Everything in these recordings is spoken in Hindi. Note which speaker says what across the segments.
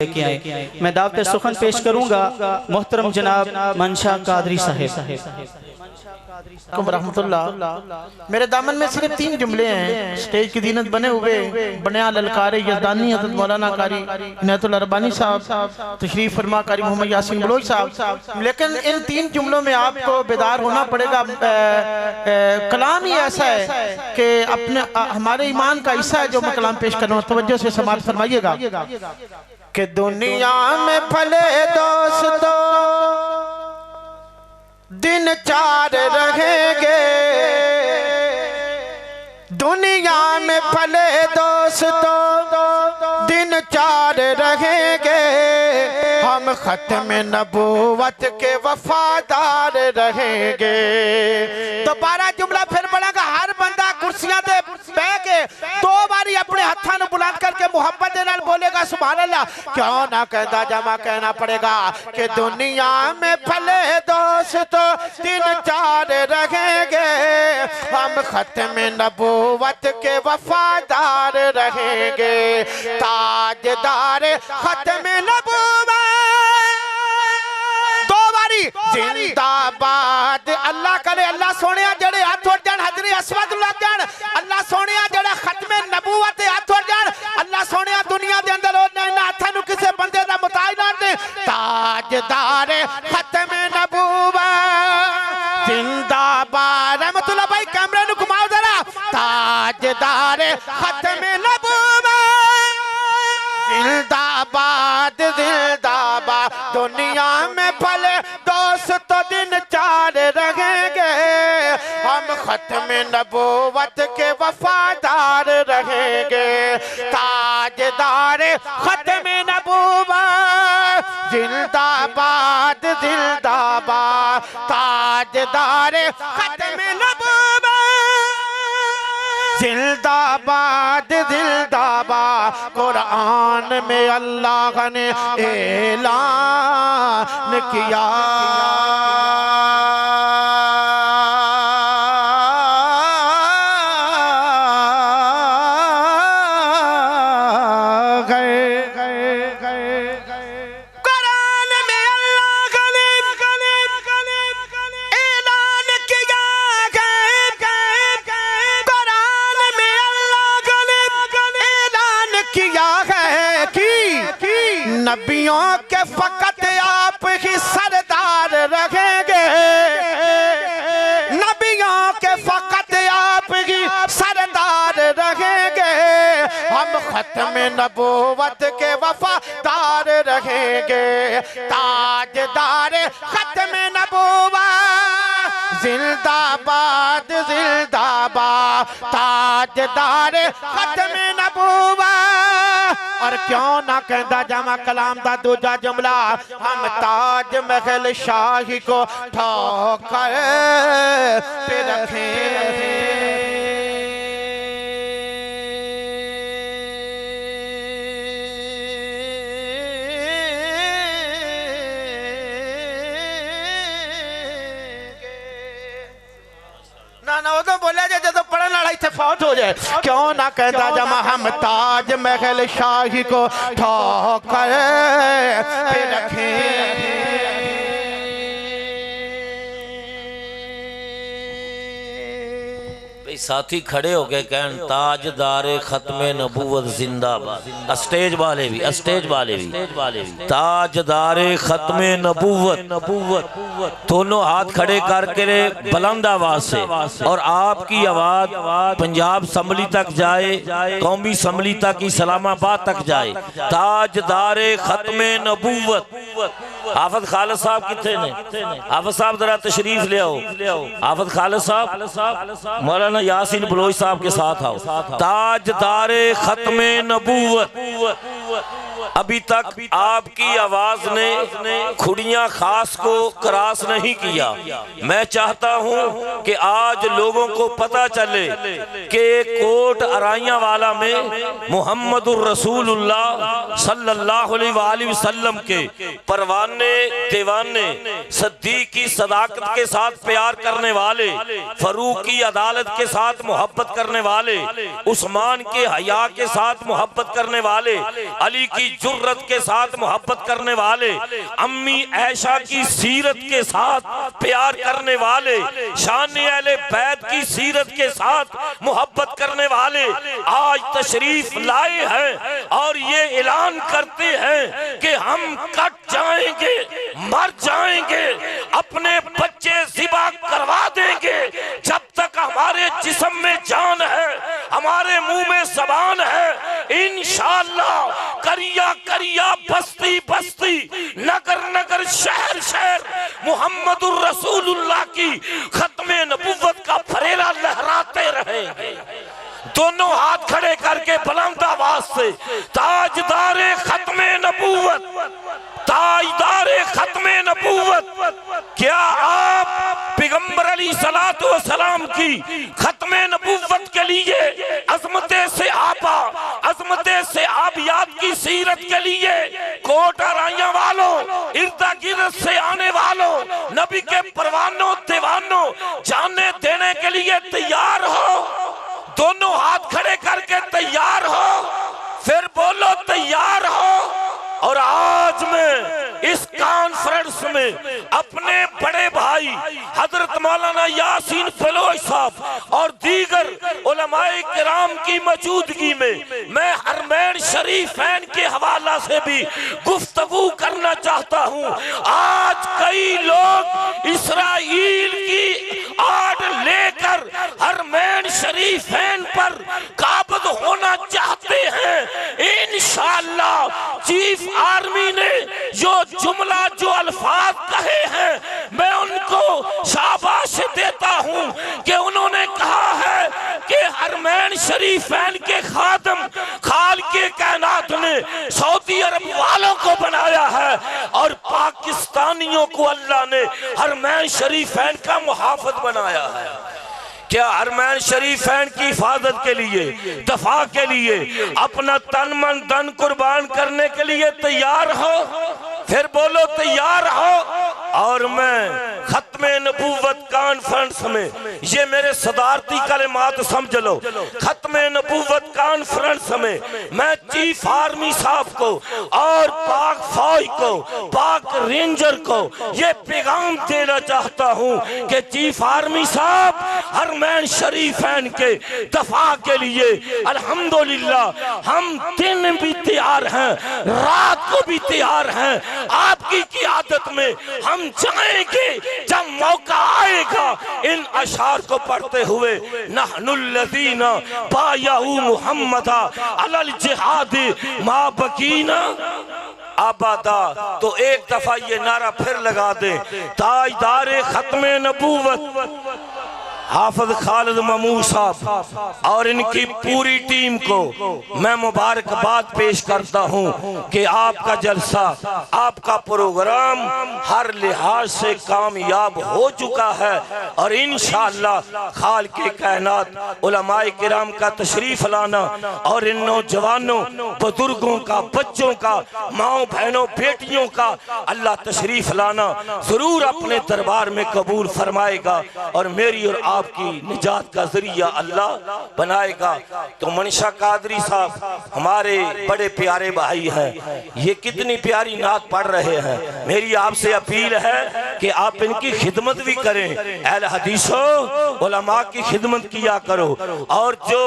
Speaker 1: लेके आए। मैं दावत सुखन पेश करूंगा मोहतरम जनाब मंशा कादरी साहब।
Speaker 2: रहमतुल्लाह। मेरे दामन में सिर्फ 3 जुमले हैं। स्टेज की दीनत बने हुए बनिया ललकारे यज़दानी हज़रत मौलाना कारी इनायतुल्लाह रब्बानी साहब तशरीफ फरमा, कारी मोहम्मद यासीन बलोच साहब। लेकिन इन 3 जुमलों में आपको बेदार होना पड़ेगा। कलाम ही ऐसा है कि अपने हमारे ईमान का हिस्सा है जो मैं कलाम पेश कर रहा हूँ। तवज्जो से समाअत फरमाइएगा कि दुनिया में भले दोस्तों दिन 4 रहेंगे, दुनिया में भले दोस्तों दिन 4 रहेंगे, हम खत्म नबूवत के वफादार रहेंगे। तो 12 जुमला फिर पढ़ेगा। हर बंदा कुर्सियां दे बह के 2 बारी अपने हत्था नु बुलंद करके मुहब्बत दे नाल बोलेगा सुभान अल्लाह। क्यों ना कहता जमा कहना पड़ेगा कि दुनिया में भले दोस्तों दिन 4 रहेंगे, हम खत्म नबूवत के वफादार रहेंगे। ताजदार खत्म नबूवत 2 बारी जिंदाबाद। अल्लाह करे अल्लाह सोने जड़े हाथ उठ जान हजरे अस्वद लग जान। अल्लाह सोने जड़े खत्म नबूवत हाथ उठ जान। अल्लाह सोने दुनिया के अंदर हाथों नु किसी बंदे का मुताज ना दे। ताजदार खत्म नबूवत जिंदाबाद। रहमतुल्लाह भाई कैमरे नु घुमाओ जरा। ताजदार खत्म नबूवत जिंदाबाद जिंदाबाद। दुनिया में भले दोस्त दिन 4 रहेंगे, हम खत्म नबूवत के वफादार रहेंगे। ताजदार खत्म नबूवत जिंदाबाद जिंदाबाद। ताजदार खत्म नबूवत जिंदाबाद जिंदाबाद। कुरान में अल्लाह ने ऐलान किया नबियों के फकत आप ही सरदार रहेंगे। नबियों के फकत आप ही सरदार रहेंगे, हम खत्म नबूवत के वफादार रहेंगे। ताजदार खत्म नबूवत जिंदाबाद जिंदाबाद। ताजदार खत्म नबूवत। और क्यों ना कहता जामा कलाम दा दूजा जुमला, हम ताज महल शाही को ठोकर पे रखें। ना वो तो बोला जाए जो पढ़ने वाला इतने फौत हो जाए। क्यों ना कहता जमा हम ताज महल शाही को ठोकर पे रखें।
Speaker 3: साथी खड़े हो गए कहन ताजदारे खत्मे नबूवत जिंदाबाद। स्टेज वाले भी ताजदारे खत्मे नबूवत दोनों हाथ खड़े करके बुलंद आवाज से, और आपकी आवाज पंजाब असम्बली तक जाए, कौमी असम्बली तक, इस्लामाबाद तक जाए। ताजदारे खत्मे नबूवत। हाफिज खालिद साहब कितने ने? हाफिज साहब जरा तशरीफ ले आओ। हाफिज खालिद साहब मौलाना यासीन बलोच साहब के साथ आओ। ताजदारे खत्मे नबूवत। अभी तक आपकी आवाज ने खुड़ियां खास को क्रॉस नहीं किया। मैं चाहता हूं कि आज लोगों को पता चले कि कोट अराइया वाला में मुहम्मदुर रसूलुल्लाह सल्लल्लाहु अलैहि वसल्लम के परवाने दीवाने, सद्दीक की सदाकत के साथ प्यार करने वाले, फरूक की अदालत के साथ मोहब्बत करने वाले, उस्मान के हया के साथ मोहब्बत करने वाले, अली की जुर्रत के साथ मोहब्बत करने वाले, अम्मी ऐशा की सीरत के साथ प्यार करने वाले, शान अहले बैत की सीरत के साथ मोहब्बत करने वाले आज तशरीफ लाए हैं और ये ऐलान करते हैं कि हम कट जाएंगे, मर जाएंगे, अपने बच्चे ज़िबा करवा देंगे, जब तक हमारे जिस्म में जान है, हमारे मुंह में ज़बान है। इंशाअल्लाह करिया करिया, बस्ती बस्ती, नगर नगर, शहर शहर मुहम्मदुर रसूलुल्लाह की खत्मे नबुव्वत का फरेरा लहराते रहेंगे। दोनों हाथ खड़े करके बुलंद आवाज से ताजदारे खत्मे नबुव्वत, ताजदारे खत्मे नबुव्वत, क्या आप पैगंबर अलैहिस्सलातु वस्सलाम की खत्मे नबुव्वत के लिए अज़मते से आपा, अज़मते से आबियात की सीरत के लिए कोट आराइयां वालों, इर्दा गिर्द से आने वालों, नबी के परवानों दीवानों जाने देने के लिए तैयार हो? दोनों हाथ खड़े करके तैयार हो? फिर बोलो तैयार हो। और आज मैं इस कॉन्फ्रेंस में अपने बड़े भाई हजरत मौलाना यासीन फलोई साहब और दीगर उलमाए किराम की मौजूदगी में मैं हरमैन शरीफैन के हवाला से भी गुफ्तगू करना चाहता हूँ। आज कई लोग इस्राइल की आड़ लेकर हरमैन शरीफैन पर काबज होना चाहते हैं। इंशाअल्लाह चीफ आर्मी ने जो जुमला, जो अल्फाज कहे हैं, मैं उनको शाबाश देता हूं कि उन्होंने कहा है कि हरमैन शरीफैन के खादम खाल के कायनात ने सऊदी अरब वालों को बनाया है और पाकिस्तानियों को अल्लाह ने हरमैन शरीफैन का मुहाफिज बनाया है। क्या हरमैन शरीफैन की हिफाजत के लिए, दफा के लिए अपना तन मन धन कुर्बान करने के लिए तैयार हो? फिर बोलो तैयार हो। और मैं खत्मे नबूवत कॉन्फ्रेंस में, ये मेरे सदारती कलिमात समझ लो, खत्मे नबूवत कॉन्फ्रेंस में मैं चीफ आर्मी साहब को और पाक फौज को, पाक रेंजर को ये पैगाम देना चाहता हूँ कि चीफ आर्मी साहब हरमैन शरीफैन के दफा के लिए अल्हम्दुलिल्लाह हम दिन भी तैयार हैं, रात को भी तैयार हैं। आपकी क़ियादत में हम जाएंगे जब मौका आएगा। इन अशार को पढ़ते हुए नहनुल्लज़ीना बायऊ मुहम्मदा अलल जिहाद मा बकीना आबादा। तो एक दफा ये नारा फिर लगा दे, ताजदारे खत्मे नबूवत हाफिज खालिद ममूद साहब और इनकी पूरी टीम को मैं मुबारकबाद पेश करता हूं कि आपका जलसा, आपका प्रोग्राम हर लिहाज से कामयाब हो चुका है और इंशाअल्लाह खाल के कायनात उलमाए किराम का तशरीफ लाना और इन नौजवानों, बुजुर्गों का, बच्चों का, माओ बहनों, बेटियों का अल्लाह तशरीफ लाना जरूर अपने दरबार में कबूल फरमाएगा और मेरी और आपकी निजात का जरिया अल्लाह बनाएगा। तो मनशा कादरी साहब हमारे बड़े प्यारे भाई हैं, ये कितनी प्यारी नात पढ़ रहे हैं। मेरी आपसे अपील है कि आप इनकी खिदमत भी करें। अहले हदीसो उलमा की खिदमत किया करो और जो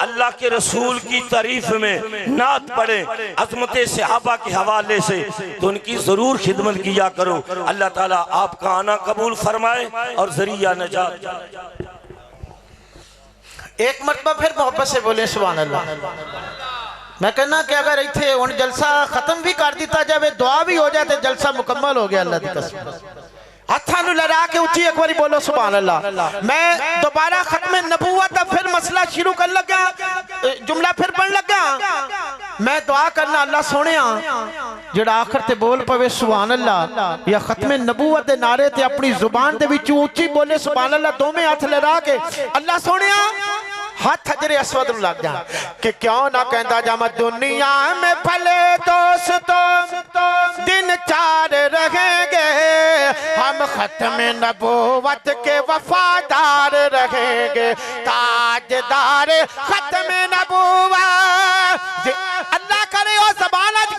Speaker 3: अल्लाह के रसूल की तारीफ में नात पढ़े अज़मते सहाबा के हवाले से, तो उनकी जरूर खिदमत किया करो। अल्लाह ताला आपका आना कबूल फरमाए और जरिया नजात।
Speaker 2: एक मरतबा फिर मोहब्बत से बोले सुभान अल्लाह। मैं कहना कि अगर इतने उन जलसा खत्म भी कर दिता जाए, दुआ भी हो जाए तो जलसा मुकम्मल हो गया। अल्लाह की कसम हथा नु लड़ा के उची एक बारी बोलो सुभान अल्लाह। मैं दोबारा खत्म नबूवत का फिर मसला शुरू कर लगा, जुमला फिर पढ़ लगा। मैं दुआ करना अल्लाह सोने जेड़ा आखिर ते बोल पवे सुभान अल्लाह या खत्म नबूवत दे नारे ते अपनी जुबान दे विच उची बोले सुभान अल्लाह, दोवें हाथ लड़ा के अल्लाह सोने हाथ हजरे अस्वद लग जा कि क्यों ना कहता जामा दुनिया में भले दोस्तों दिन चार रहेंगे, हम खत्म नबूवत के वफादार रहेंगे, ताजदार खत्म नबूवत। अल्लाह करे और ज़बान आज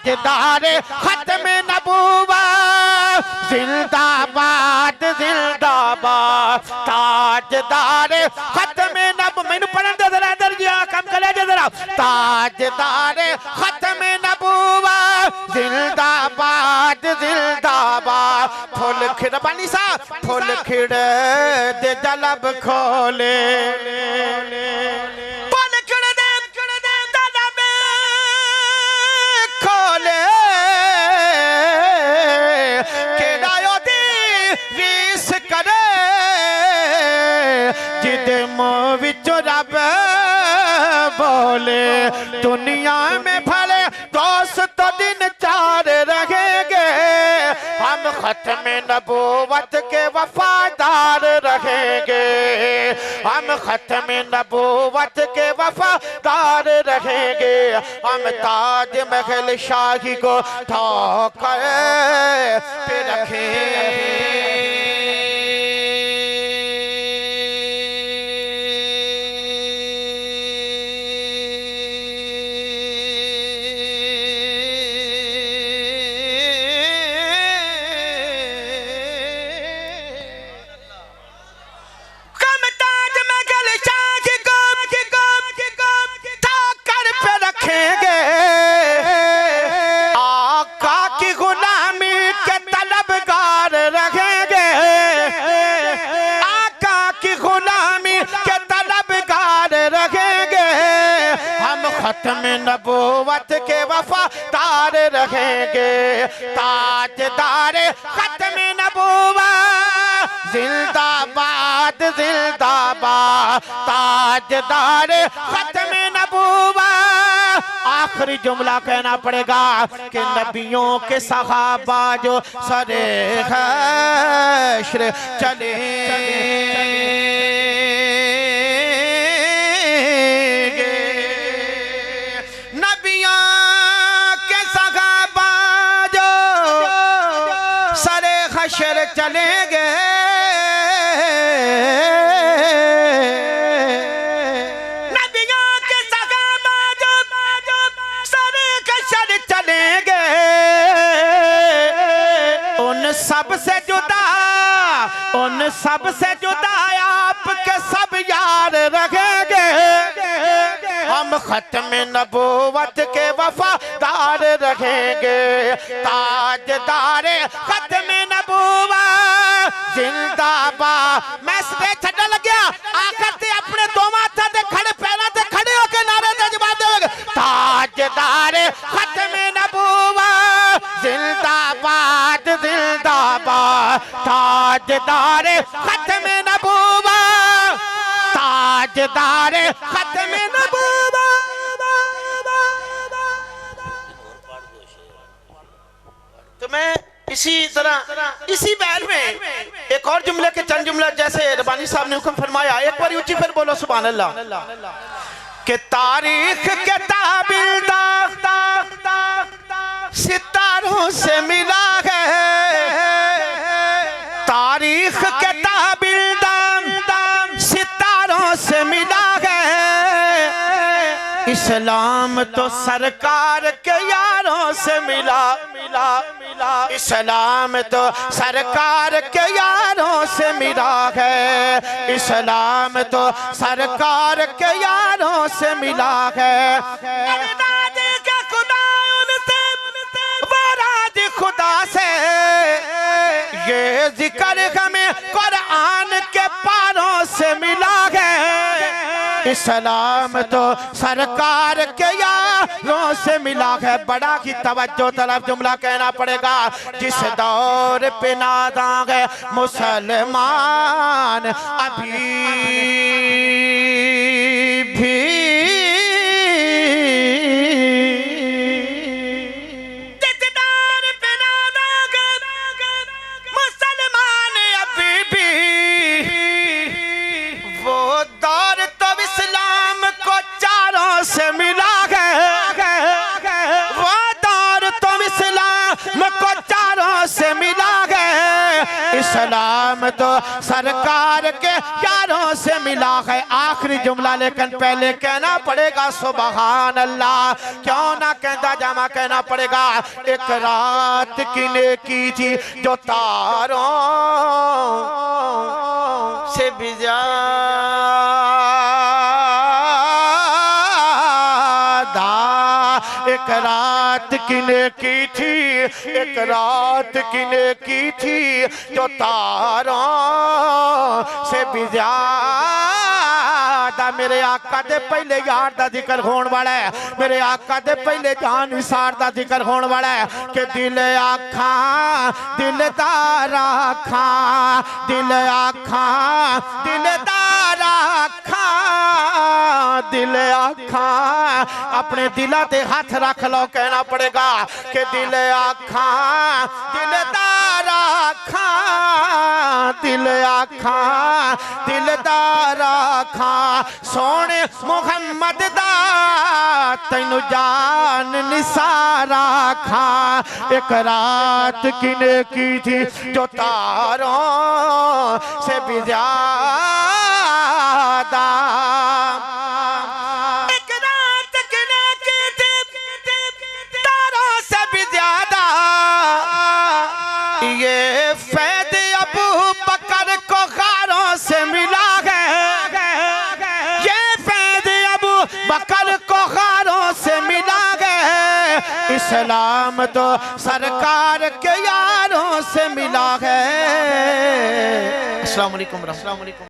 Speaker 2: ताजदार खत्म नबूवत जिंदाबाद जिंदाबाद ताजदार खत्म नबूवत मैंने पढ़न दे जरा इधर जी कम कर ले जरा ताजदार खत्म नबूवत जिंदाबाद जिंदाबाद फुल खिड़ पानी सा फुल खिड़ दे जलब खोले फुल खिड़ दे जलब खोले केड़ायो दी रीस करे जिदे मुंह विचों रब बोले दुनिया में भले दोस्त दिन चार रहेंगे हम खत्म नबूवत के वफादार रहेंगे हम खत्म नबूवत के वफादार रहेंगे हम ताज महल शाही को ठोकर पे रखेंगे आका की गुलामी के तलबगार रहेंगे आका की गुलामी के तलबगार रहेंगे हम खत्म नबूवत के वफादार रहेंगे ताजदार खत्म नबूवत जिंदाबाद जिंदाबाद ताजदार खत्म नबूवत आखिरी जुमला कहना पड़ेगा कि नबियों के सहाबा जो सरे हश्र चले नबियों के सहाबा जो सरे हश्र चलेंगे सबसे जुदा उन सबसे जुदा आपके सब यार रहेंगे हम खत्म नबूवत के वफादार रहेंगे ताजदार खत्म नबूवत जिंदाबाद मैं स्टेज छड्डन लग्या आखिर ते अपने दोवां हत्थां ते खड़े पैरां ते खड़े होके नारे ते जवाब देओगे ताजदार खत्म नबूवत जिंदाबाद जिंदाबाद ताजदार खत्म नबूवत ताजदार खत्म नबूवत तो मैं इसी तरह इसी बैल में एक और जुमले के चंद जुमला जैसे रबानी साहब ने हुक्म फरमाया एक बार ऊंची फिर बोलो सुभान अल्लाह के तारीख के ताबिलदार सितारों से मिला है तारीख के ताबिलदार सितारों से मिला है इस्लाम तो सरकार के यारों से मिला इस्लाम तो सरकार के यारों से मिला है इस्लाम तो सरकार के यारों से मिला है खुदा से ये जिक्र हमें कुरान के पारों से मिला है इस्लाम तो सरकार के यारों से मिला है बड़ा की तवज्जो तलब जुमला कहना पड़ेगा जिस दौर पे नादा है मुसलमान अभी भी से मिला है वो दौर तुम इस्लाम को चारों से मिला है इस इस्लाम तो सरकार के यारों से मिला है। आखिरी जुमला लेकिन पहले कहना पड़ेगा सुबहान अल्लाह। क्यों ना कहता जामा कहना पड़ेगा। एक रात की नेकी थी जो तारों से भी ज्यादा, एक रात की नेकी थी, एक रात की नेकी थी जो तारों से भी ज्यादा। मेरे आका दे पहले यार दा जिक्र होने वाला है, मेरे आका दे पहले जान निसार दा जिक्र होने वाला है कि दिल आखा दिलदार आखा, दिल आखा दिलदार आखा, दिल आखा। अपने दिला ते हाथ रख लो, कहना पड़ेगा कि दिल आखा दिलदार आखा, दिल आखा दिलदार आखा। सोने मुहम्मद दा तैनू जान निसारा खा। एक रात की नेकी थी जो तारों से भी ज्यादा, एक रात की नेकी थी तारों से भी ज्यादा। ये फैद अबू बकर को गारों से मिला है, ये फैद अबू बकर को गारों से मिला है। इस्लाम तो सरकार के यारों से मिला है। अस्सलाम वालेकुम।